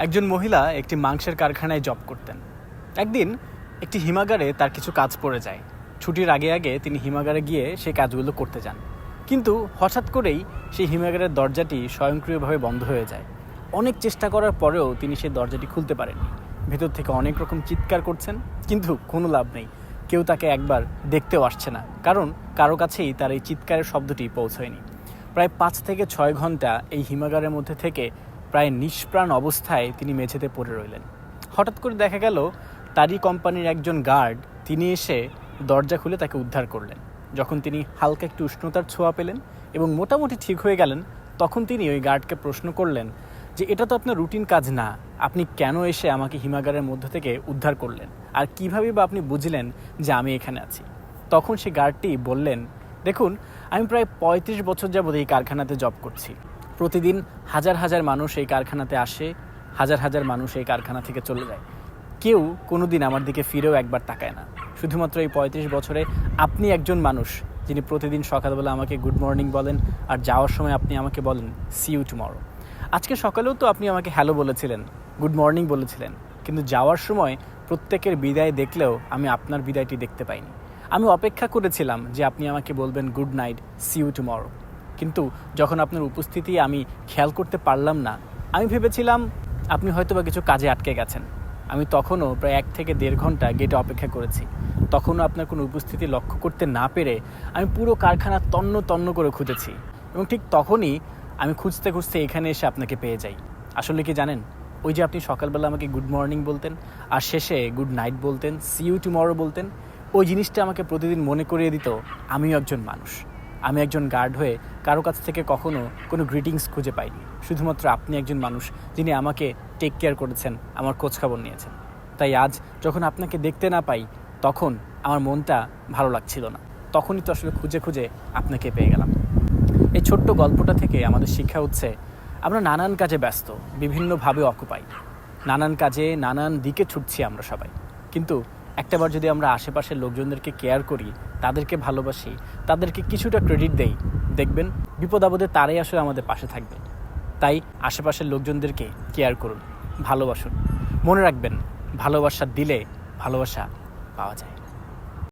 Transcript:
একজন মহিলা একটি মাংসের কারখানায় জব করতেন। একদিন একটি হিমাগারে তার কিছু কাজ পড়ে যায়। ছুটির আগে আগে তিনি হিমাগারে গিয়ে সেই কাজগুলো করতে যান, কিন্তু হঠাৎ করেই সেই হিমাগারের দরজাটি স্বয়ংক্রিয়ভাবে বন্ধ হয়ে যায়। অনেক চেষ্টা করার পরেও তিনি সেই দরজাটি খুলতে পারেননি। ভেতর থেকে অনেক রকম চিৎকার করছেন, কিন্তু কোনো লাভ নেই। কেউ তাকে একবার দেখতেও আসছে না, কারণ কারো কাছেই তার এই চিৎকারের শব্দটি পৌঁছয়নি। প্রায় 5 থেকে 6 ঘন্টা এই হিমাগারের মধ্যে থেকে প্রায় নিষ্প্রাণ অবস্থায় তিনি মেঝেতে পড়ে রইলেন। হঠাৎ করে দেখা গেল তারই কোম্পানির একজন গার্ড তিনি এসে দরজা খুলে তাকে উদ্ধার করলেন। যখন তিনি হালকা একটু উষ্ণতার ছোঁয়া পেলেন এবং মোটামুটি ঠিক হয়ে গেলেন, তখন তিনি ওই গার্ডকে প্রশ্ন করলেন যে এটা তো আপনার রুটিন কাজ না, আপনি কেন এসে আমাকে হিমাগারের মধ্যে থেকে উদ্ধার করলেন, আর কিভাবে বা আপনি বুঝলেন যে আমি এখানে আছি? তখন সেই গার্ডটি বললেন, দেখুন, আমি প্রায় 35 বছর যাবৎ এই কারখানাতে জব করছি। প্রতিদিন হাজার হাজার মানুষ এই কারখানাতে আসে, হাজার হাজার মানুষ এই কারখানা থেকে চলে যায়। কেউ কোনো দিন আমার দিকে ফিরেও একবার তাকায় না। শুধুমাত্র এই 35 বছরে আপনি একজন মানুষ যিনি প্রতিদিন সকালবেলা আমাকে গুড মর্নিং বলেন, আর যাওয়ার সময় আপনি আমাকে বলেন সি ইউ টুমরো। আজকে সকালেও তো আপনি আমাকে হ্যালো বলেছিলেন, গুড মর্নিং বলেছিলেন, কিন্তু যাওয়ার সময় প্রত্যেকের বিদায় দেখলেও আমি আপনার বিদায়টি দেখতে পাইনি। আমি অপেক্ষা করেছিলাম যে আপনি আমাকে বলবেন good night, see you tomorrow, কিন্তু যখন আপনার উপস্থিতি আমি খেয়াল করতে পারলাম না, আমি ভেবেছিলাম আপনি হয়তো বা কিছু কাজে আটকে গেছেন। আমি তখনও প্রায় 1 থেকে 1.5 ঘন্টা গেটে অপেক্ষা করেছি। তখনও আপনার কোনো উপস্থিতি লক্ষ্য করতে না পেরে আমি পুরো কারখানা তন্ন তন্ন করে খুঁজেছি, এবং ঠিক তখনই আমি খুঁজতে খুঁজতে এখানে এসে আপনাকে পেয়ে যাই। আসলে কি জানেন, ওই যে আপনি সকালবেলা আমাকে গুড মর্নিং বলতেন আর শেষে গুড নাইট বলতেন, সি ইউ টুমরো বলতেন, ওই জিনিসটা আমাকে প্রতিদিন মনে করিয়ে দিত আমিও একজন মানুষ। আমি একজন গার্ড হয়ে কারো কাছ থেকে কখনো কোনো গ্রিটিংস খুঁজে পাইনি। শুধুমাত্র আপনি একজন মানুষ যিনি আমাকে টেক কেয়ার করেছেন, আমার খোঁজখবর নিয়েছেন। তাই আজ যখন আপনাকে দেখতে না পাই, তখন আমার মনটা ভালো লাগছিল না। তখনই তো আসলে খুঁজে খুঁজে আপনাকে পেয়ে গেলাম। এই ছোট্ট গল্পটা থেকে আমাদের শিক্ষা হচ্ছে, আমরা নানান কাজে ব্যস্ত, বিভিন্নভাবে অকুপাই, নানান কাজে নানান দিকে ছুটছি আমরা সবাই, কিন্তু একটাবার যদি আমরা আশেপাশের লোকজনদেরকে কেয়ার করি, তাদেরকে ভালোবাসি, তাদেরকে কিছুটা ক্রেডিট দেই, দেখবেন বিপদ আপদে তারাই আসলে আমাদের পাশে থাকবে। তাই আশেপাশের লোকজনদেরকে কেয়ার করুন, ভালোবাসুন। মনে রাখবেন, ভালোবাসা দিলে ভালোবাসা পাওয়া যায়।